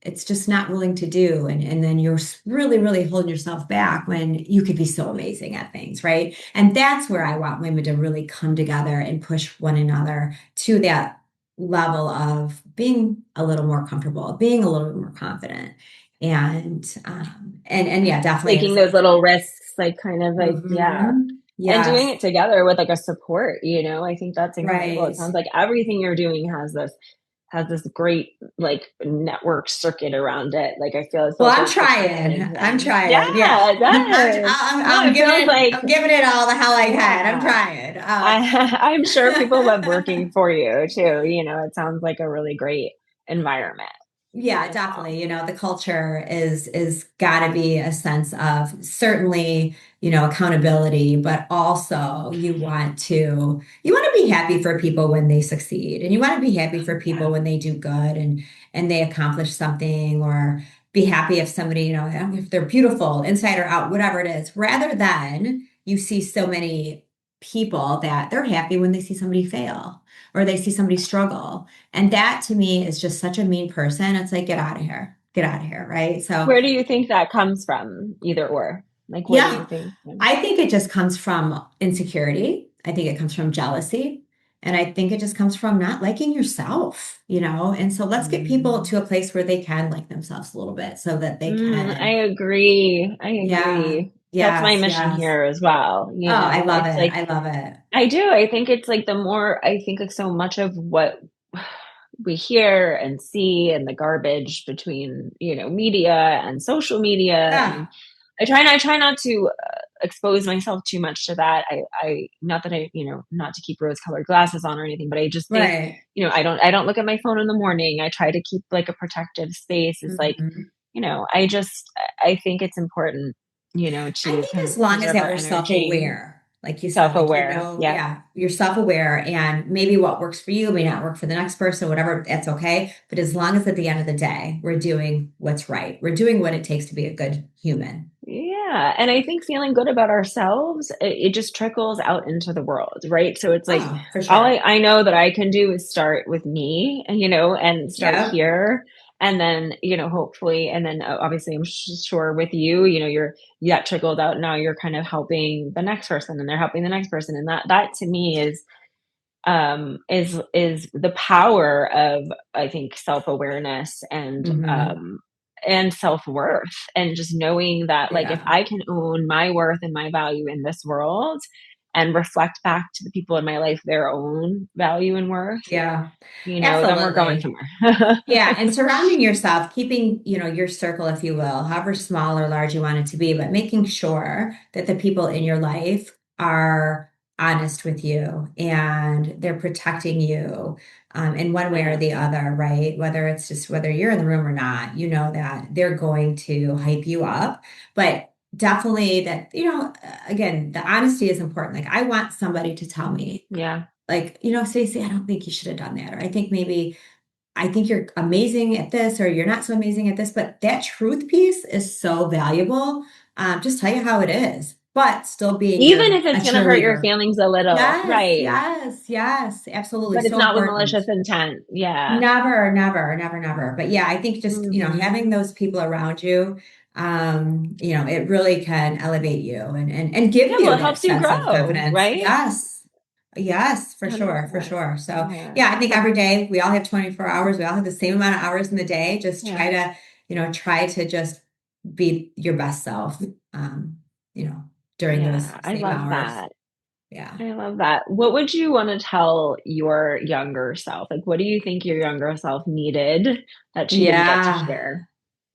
it's just not willing to do. And then you're really, really holding yourself back when you could be so amazing at things, right? And that's where I want women to really come together and push one another to that level of being a little more comfortable, being a little more confident. And yeah, definitely taking as those little risks, like kind of like, yeah. mhm. And doing Yes, it together with like a support, I think that's incredible. It right. sounds like everything you're doing has this great like network circuit around it. Like Well, feels I'm like such an trying. I'm amazing. Yeah, trying. Yeah. it does. No, I'm it giving feels it, like I'm giving it all the hell I can. I'm yeah. trying. I'm sure people love working for you too. It sounds like a really great environment. Yeah, definitely. The culture is got to be a sense of certainly, accountability, but also you want to be happy for people when they succeed, and you want to be happy for people Yeah. when they do good and they accomplish something, or be happy if somebody, if they're beautiful inside or out, whatever it is, rather than you see so many people that they're happy when they see somebody fail or they see somebody struggle. And that to me is just such a mean person. It's like, get out of here. Get out of here. Right. So, Where do you think that comes from? Either or. Like, what do you yeah, think? I think it just comes from insecurity. I think it comes from jealousy. And I think it just comes from not liking yourself. And so let's get people Mm. to a place where they can like themselves a little bit so that they I can. agree. I Yeah. agree. That's my Yes. mission Yes. here as well. Oh, I love It's it. like, I love it. I do. I think it's like the more I think like so much of what we hear and see and the garbage between, media and social media. And Yeah. I try not to expose myself too much to that. Not that not to keep rose colored glasses on or anything, but I just think, Right. I don't look at my phone in the morning. I try to keep like a protective space. It's like, Mhm. I think it's important, I to think as long as preserve that our we're energy, self-aware, like you said, like, self-aware. Yeah. yeah, you're self-aware and maybe what works for you may not work for the next person, whatever, that's okay. But as long as at the end of the day, we're doing what's right, we're doing what it takes to be a good human. Yeah. And I think feeling good about ourselves, it just trickles out into the world, right? So it's like Oh, for all sure. I know that I can do is start with me and, and start Yeah. here. And then, hopefully, and then obviously I'm sure with you, that trickled out. Now you're kind of helping the next person and they're helping the next person. And that to me is the power of, I think, self-awareness Hmm. and self-worth, and just knowing that, like, if Yeah. I can own my worth and my value in this world and reflect back to the people in my life their own value and worth, Yeah. then we're going Absolutely. somewhere. Yeah, and surrounding yourself, keeping, your circle, if you will, however small or large you want it to be, but making sure that the people in your life are honest with you and they're protecting you in one way or Yeah. the other, right? Whether you're in the room or not, you know that they're going to hype you up, but definitely that, again, the honesty is important. Like I want somebody to tell me, Yeah. like, Stacy, I don't think you should have done that, or I think you're amazing at this, or you're not so amazing at this, but that truth piece is so valuable. Just tell you how it is, but still being Even if a it's going to hurt your cheerleader. feelings a little, Yes, right? yes, yes, absolutely. But it's So not with important. malicious intent. Yeah. Never, never, never, never. But yeah, I think just, having Hmm. those people around you, it really can elevate you and give Yeah, well, you it that helps you sense of grow, confidence. right? Yes. Yes, for sure, for 100%. sure. So Yeah. yeah, I think So, every day we all have 24 hours. We all have the same amount of hours in the day. Just yeah. try to just be your best self, um, you know, during those Yeah. I same love hours. that. Yeah. I love that. What would you want to tell your younger self? Like, what do you think your younger self needed that she didn't get to Yeah. share?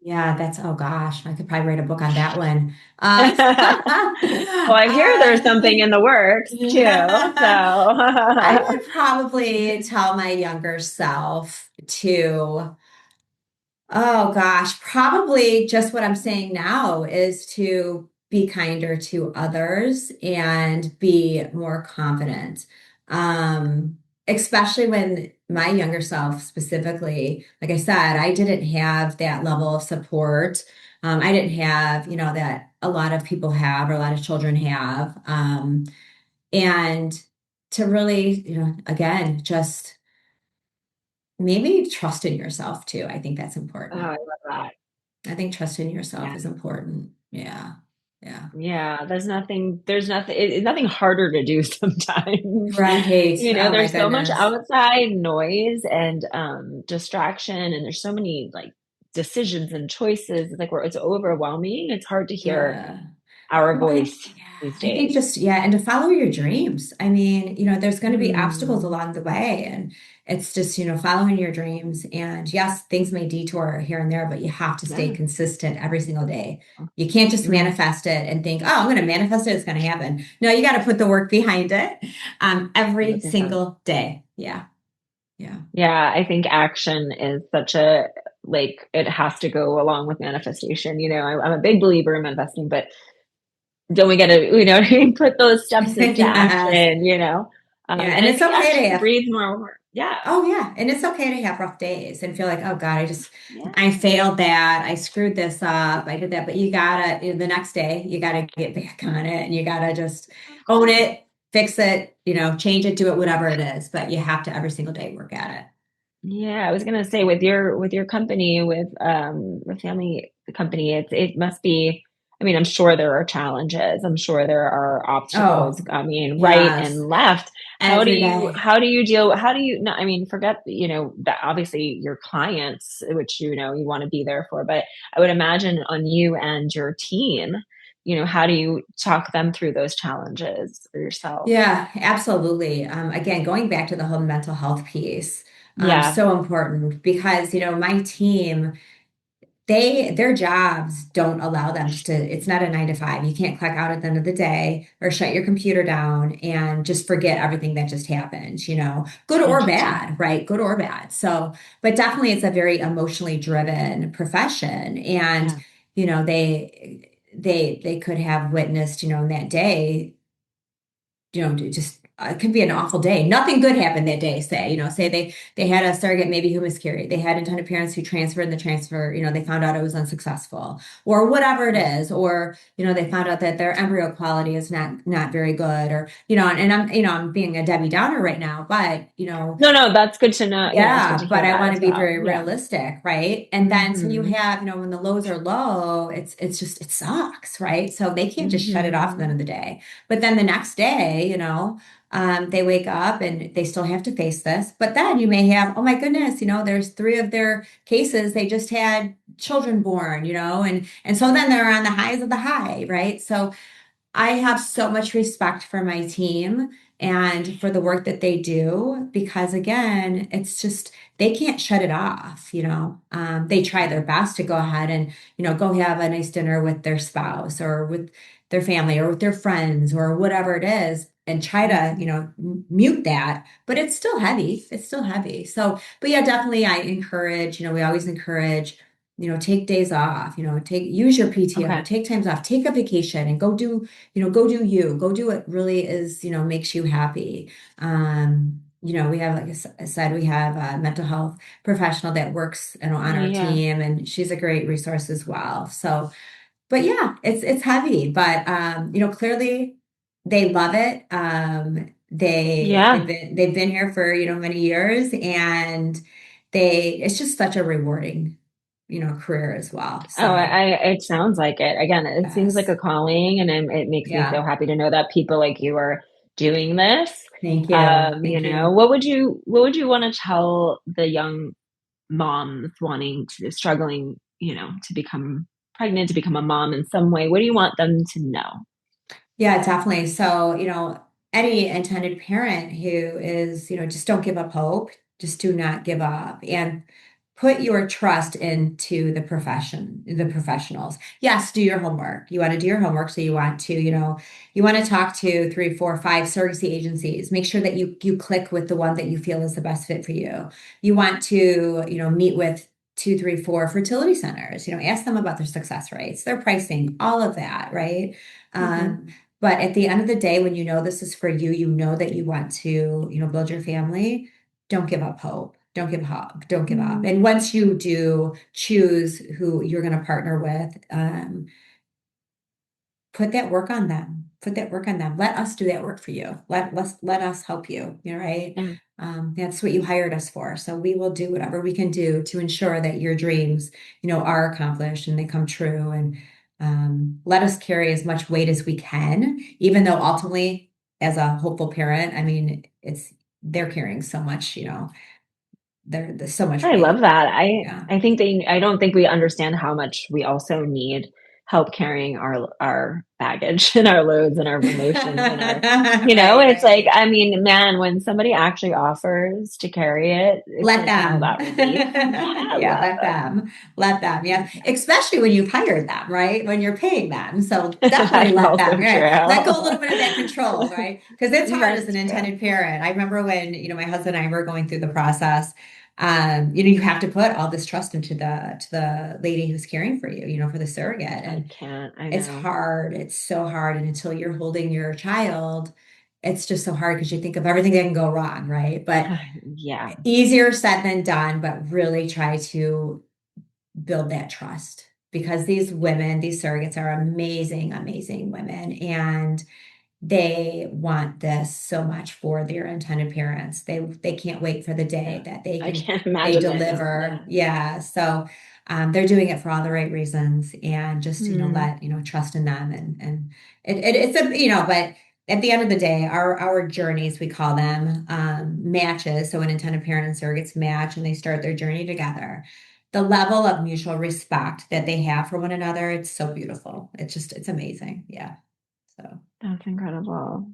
Yeah, oh gosh, I could probably write a book on that one. Well, I hear there's something in the works too. I So, would probably tell my younger self to, oh gosh, probably just what I'm saying now is to be kinder to others and be more confident. Especially when my younger self specifically, like I said, I didn't have that level of support. I didn't have, that a lot of people have or a lot of children have. And to really, again, just maybe trust in yourself too. I think that's oh, I important. love that. I think trust in yourself Yeah. is important. Yeah. Yeah. Yeah, it's nothing harder to do sometimes. Right. Oh my There's so much goodness. outside noise and distraction, and there's so many like decisions and choices. It's like where it's overwhelming. It's hard to hear Yeah. our Well, voice yeah, these I think days. just, yeah, and to follow your dreams. I mean, there's going to be obstacles Mm, along the way, and it's just, following your dreams. And yes, things may detour here and there, but you have to stay yeah. consistent every single day. You can't just Mm, manifest it and think, oh, I'm going to manifest it, it's going to happen. No, you got to put the work behind it, every 100%. single day. Yeah. Yeah. Yeah, I think action is such a like it has to go along with manifestation. I'm a big believer in manifesting, but don't we get to, put those steps into Yes. action, Yeah. and And I it's think okay to action have, breeds more. Yeah. oh yeah. And it's okay to have rough days and feel like, oh God, Yeah. I failed that. I screwed this up. I did that. But you gotta, the next day, you gotta get back on it and you gotta just Of own course. it, fix it, change it, do it, whatever it is. But you have to every single day work at it. Yeah, I was gonna say with your company, with the family company, it must be, I mean, I'm sure there are challenges. I'm sure there are obstacles, Oh, I mean, right yes. and left. Every day. How do you, no, I mean, forget, that obviously your clients, which, you want to be there for, but I would imagine on you and your team, how do you talk them through those challenges for yourself? Yeah, absolutely. Again, going back to the whole mental health piece, Yeah. so important because, my team, their jobs don't allow them just to, it's not a 9 to 5. You can't clock out at the end of the day or shut your computer down and just forget everything that just happened, good or Interesting. bad, right? Good or bad. So, but definitely it's a very emotionally driven profession. And, Yeah. they could have witnessed, in that day, just it could be an awful day. Nothing good happened that day, say they had a surrogate maybe who miscarried. They had intended parents who transferred and the transfer, they found out it was unsuccessful or whatever it is, or, they found out that their embryo quality is not very good or, and I'm being a Debbie Downer right now, but, No, no, that's good to know. Yeah, it's good yeah, to but hear I that want to as be well. very Yeah. realistic, right? And then so you Hmm. have, when the lows are low, it's just it sucks, right? So they can't just shut it off at the end Hmm. of the day. But then the next day, they wake up and they still have to face this. But then you may have, oh my goodness, there's 3 of their cases they just had children born, and so then they're on the highs of the high, right? So I have so much respect for my team and for the work that they do because, again, it's just they can't shut it off. They try their best to go ahead and, go have a nice dinner with their spouse or with their family or with their friends or whatever it is and try to, Hmm. mute that. But it's still heavy. It's still heavy. So, but yeah, definitely I encourage, we always encourage take days off, use your PTO, Okay. take times off, take a vacation and go do what really is, makes you happy. We have, like I said, we have a mental health professional that works, on our Yeah. team, and she's a great resource as well. So, but yeah, it's heavy, but clearly they love it. They've Yeah. been here for, many years, and it's just such a rewarding, career as well. Oh, So, it sounds like it. Again, it seems like yes. a calling, and it makes me so Yeah. happy to know that people like you are doing this. Thank you. Thank you. What would you want to tell the young moms wanting to struggling, to become pregnant, to become a mom in some way? What do you want them to know? Yeah, definitely. So, any intended parent who is, just don't give up hope, just do not give up and put your trust into the professionals. Yes, do your homework. You want to do your homework. So you want to, you want to talk to 3, 4, 5 surrogacy agencies. Make sure that you click with the one that you feel is the best fit for you. You want to, meet with 2, 3, 4 fertility centers, ask them about their success rates, their pricing, all of that, right? Hmm. Um, but at the end of the day, when you know this is for you, you know that you want to, build your family, don't give up hope. Don't give up. Don't give up. And once you do choose who you're going to partner with, put that work on them. Put that work on them. Let us do that work for you. Let us help you. Right? Yeah. That's what you hired us for. So we will do whatever we can do to ensure that your dreams, are accomplished and they come true. And let us carry as much weight as we can, even though ultimately, as a hopeful parent, I mean, they're carrying so much. There's so much I love weight. that. Yeah. I don't think we understand how much we also need help carrying our baggage and our loads and our emotions and our, Right, it's like, right. I mean, man, when somebody actually offers to carry it, it's Let like, them. that relief. Yeah, Yeah, let let them. them. Let them. Yeah. Especially when you've hired them, right? When you're paying them. So definitely That's let also them, right? Let go a little bit of that control, true. right? Because it's hard as That's an true. intended parent. I remember when, my husband and I were going through the process. you have to put all this trust into the lady who's caring for you, for the surrogate. And I it's know. hard. It's so hard. And until you're holding your child, it's just so hard because you think of everything that can go wrong, right? But Yeah. easier said than done, but really try to build that trust because these women, these surrogates are amazing, amazing women. And they want this so much for their intended parents. They can't wait for the day Yeah. that I can't they imagine it. deliver. Yeah. Yeah. So they're doing it for all the right reasons and just, Hmm. let, trust in them and it's a, but at the end of the day, our journeys, we call them matches. So an intended parent and surrogates match and they start their journey together. The level of mutual respect that they have for one another, it's so beautiful. It's amazing. Yeah. So That's incredible.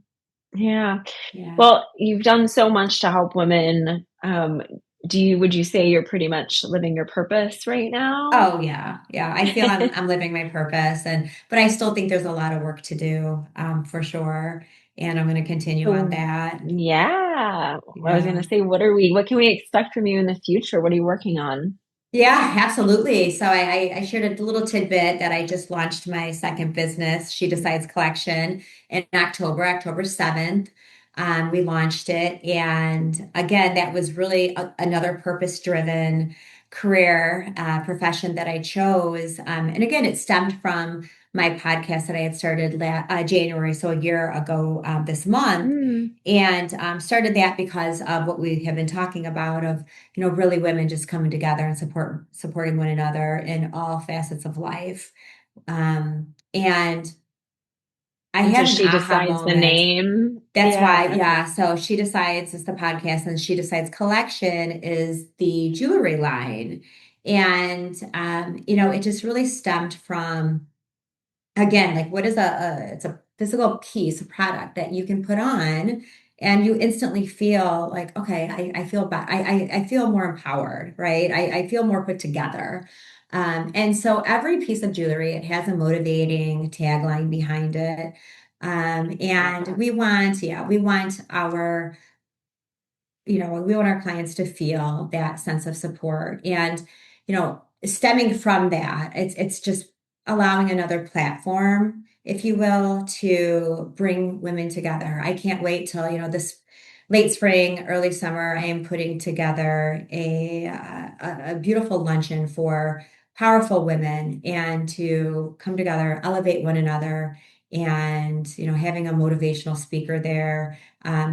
Yeah. yeah. Well, you've done so much to help women. Would you say you're pretty much living your purpose right now? Oh yeah. Yeah. I feel I'm living my purpose but I still think there's a lot of work to do, for sure. And I'm going to continue on So, that. yeah. I was Yeah. gonna say, what can we expect from you in the future? What are you working on? Yeah, absolutely. So I shared a little tidbit that I just launched my second business, She Decides Collection, in October 7th. We launched it. And again, that was really another purpose-driven career, profession that I chose. And again, it stemmed from my podcast that I had started January, so a year ago, this month. Mm, And started that because of what we have been talking about of really women just coming together and supporting one another in all facets of life. And I and so had an she aha decides the moment. name. That's why, Yeah. yeah. Okay. So She Decides is the podcast, and She Decides Collection is the jewelry line. And it just really stemmed from, again, like what is it's a physical piece, a product that you can put on and you instantly feel like, okay, I feel better. I feel more empowered, right? I feel more put together. And so every piece of jewelry, it has a motivating tagline behind it. Love And that. we want our clients to feel that sense of support. And, stemming from that, it's just allowing another platform, if you will, to bring women together. I can't wait till, this late spring, early summer, I am putting together a beautiful luncheon for powerful women and to come together, elevate one another, and, having a motivational speaker there,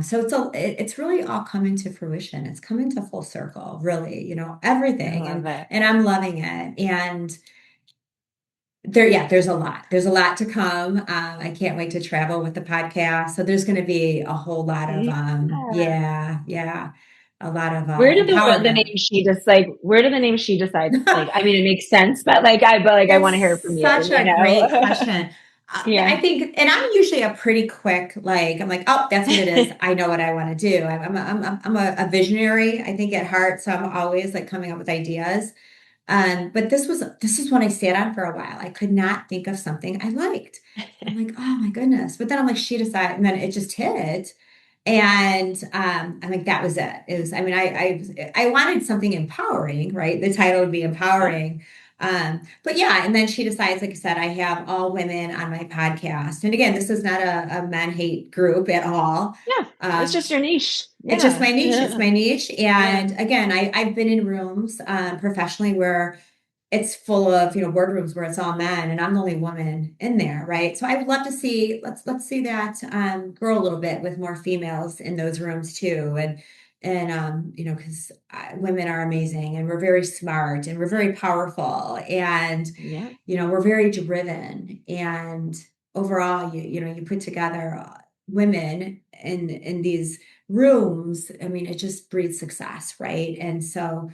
so it's really all coming to fruition. It's coming to full circle, really, I everything. love And it. and I'm loving it. And there's a lot. There's a lot to come. I can't wait to travel with the podcast. So there's going to be a whole lot of Yeah. yeah, a lot of Where did the empowerment. name she just like where did the name she decides like I mean it makes sense, but I want to hear it from It's you, such a great know? question. I Yeah. think, and I'm usually a pretty quick, like, I'm like, oh, that's what it is. I know what I want to do. I'm a visionary, I think, at heart. So I'm always like coming up with ideas. But this is one I sat on for a while. I could not think of something I liked. I'm like, oh my goodness. But then I'm like, She Decided, and then it just hit. And I'm like, that was it. It was, I mean, I wanted something empowering, right? The title would be Yeah. empowering. But yeah, and then She Decides, like I said, I have all women on my podcast. And again, this is not a men hate group at all. Yeah. It's Um, just your niche. it's just Yeah. my niche. It's Yeah. my niche. Yeah. And again, I've been in rooms professionally where it's full of, boardrooms where it's all men and I'm the only woman in there, right? So I would love to see, let's see that grow a little bit with more females in those rooms too. And because women are amazing and we're very smart and we're very powerful and, Yeah. we're very driven. And overall, you put together women in these rooms. I mean, it just breeds success, right? And so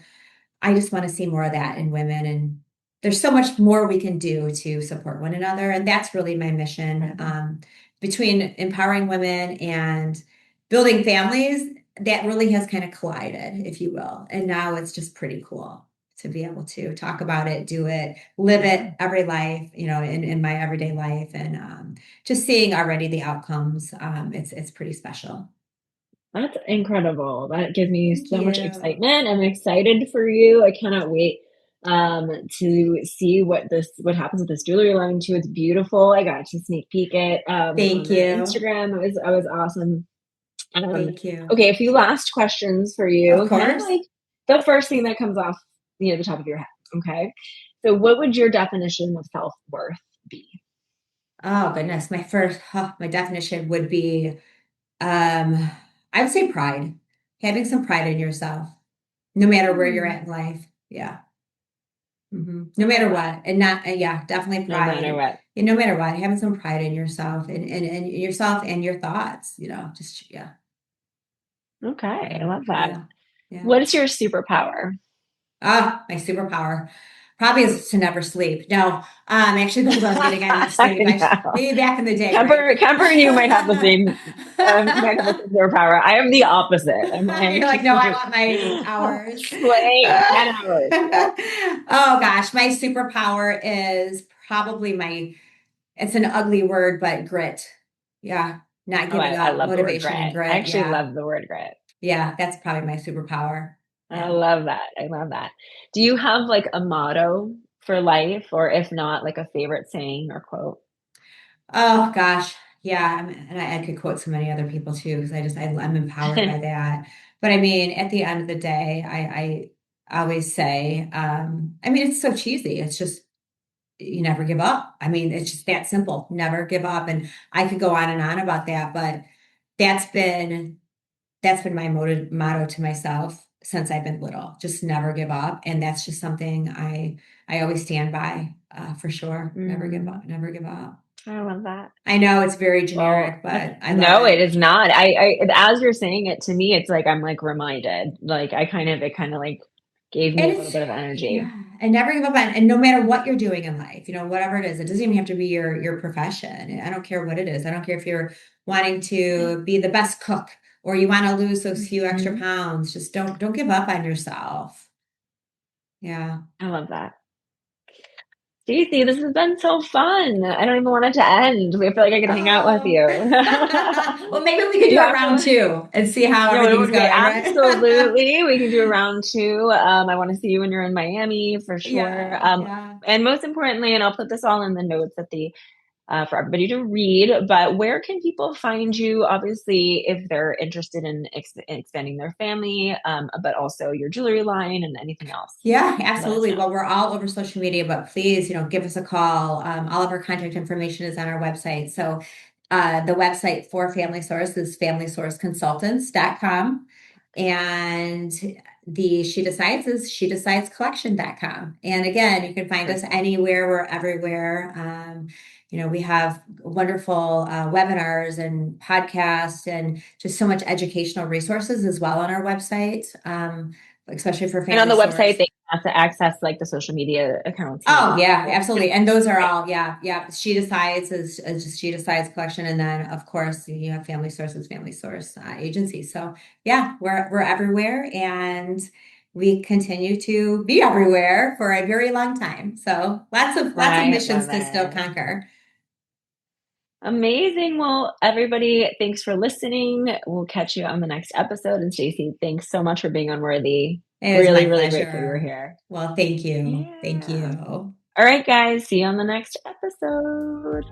I just want to see more of that in women. And there's so much more we can do to support one another. And that's really my mission, between empowering women and building families. That really has kind of collided, if you will. And now it's just pretty cool to be able to talk about it, do it, live Yeah. it every life, in my everyday life. And just seeing already the outcomes, it's pretty special. That's incredible. That gives me Thank so much you. excitement. I'm excited for you. I cannot wait to see what happens with this jewelry line too. It's beautiful. I got to sneak peek it on Thank the you. Instagram. It was awesome. Thank you. Okay, a few last questions for Of you. Kind of course. like the first thing that comes off, the top of your head. Okay. So what would your definition of self-worth be? Oh goodness. My definition would be, I would say pride. Having some pride in yourself, no matter where you're Hmm, at in life. Yeah. I No love matter that. what. And not, yeah, definitely No matter pride. what. And no matter what, having some pride in yourself and yourself and your thoughts, just, yeah, Okay, I yeah, love that. yeah, yeah. What is your superpower? Ah, my superpower probably is to never sleep. No, actually, goes on getting enough sleep. No. Maybe back in the day, right? Kemper and you might have the same, might have the same superpower. I am the opposite. I'm You're like, like, no, I want my 8 hours. 10 hours. Yeah. Oh gosh, my superpower is probably it's an ugly word, but grit. Yeah, not Oh, giving I up, love the word motivation and grit. I grit. actually Yeah, love the word grit. yeah, that's probably my superpower. I Yeah. love that. I love that. Do you have like a motto for life, or if not, like a favorite saying or quote? Oh gosh, yeah, and I could quote so many other people too because I'm empowered by that. But I mean, at the end of the day, I always say, I mean, it's so cheesy. It's just you never give up. I mean, it's just that simple. Never give up. And I could go on and on about that, but that's been that's been my motto to myself since I've been little. Just never give up, and that's just something I always stand by for sure. Never give Mm, up. Never give up. I love that. I know it's very Well, generic, but I love no, it it. is not. As you're saying it to me, it's like I'm like reminded. Like it kind of like gave And me a little it's, bit of energy. yeah, and never give up on, and no matter what you're doing in life, whatever it is, it doesn't even have to be your profession. I don't care what it is. I don't care if you're wanting to be the best cook or you want to lose those few extra Mhm. pounds. Just don't give up on yourself. Yeah. I love that. Stacy, this has been so fun. I don't even want it to end. I feel like I could hang out with Oh. you. Well, maybe we could You do a have round to, two and see how it everything's would be going, right? absolutely. We can do a round two. I want to see you when you're in Miami for sure. Yeah, yeah. And most importantly, and I'll put this all in the notes at the for everybody to read. But where can people find you? Obviously, if they're interested in expanding their family, but also your jewelry line and anything else. Yeah, Let us absolutely. know. Well, we're all over social media, but please, give us a call. All of our contact information is on our website. So the website for Family Source is familysourceconsultants.com. And the She Decides is shedecidescollection.com. And again, you can find us Perfect. anywhere. We're everywhere. We have wonderful webinars and podcasts and just so much educational resources as well on our website. Especially for And on Family the website, Source. they have to access like the social media accounts and Oh everything. yeah, Right? absolutely. And those are all, yeah, yeah. She Decides is just She Decides collection, and then of course you have Family Source's Family Source agency. So yeah, we're everywhere, and we continue to be everywhere for a very long time. So lots of I missions love to still it. conquer. Amazing. Well, everybody, thanks for listening. We'll catch you on the next episode. And Stacy, thanks so much for being unworthy. It was my Really, really grateful you were pleasure. here. Well, thank you, thank Yeah. you. All right, guys. See you on the next episode.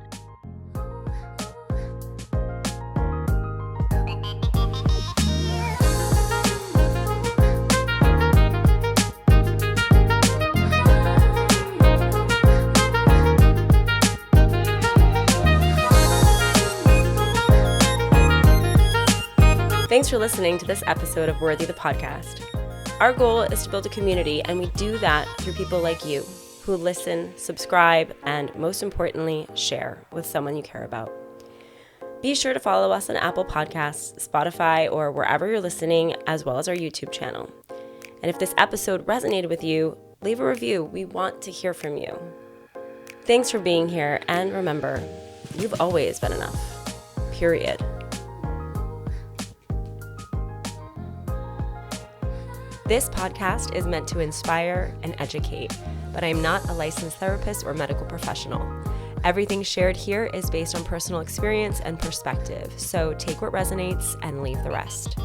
Thanks for listening to this episode of Worthy the Podcast. Our goal is to build a community, and we do that through people like you who listen, subscribe, and most importantly, share with someone you care about. Be sure to follow us on Apple Podcasts, Spotify, or wherever you're listening, as well as our YouTube channel. And if this episode resonated with you, leave a review. We want to hear from you. Thanks for being here, and remember, you've always been enough. Period. This podcast is meant to inspire and educate, but I am not a licensed therapist or medical professional. Everything shared here is based on personal experience and perspective, so take what resonates and leave the rest.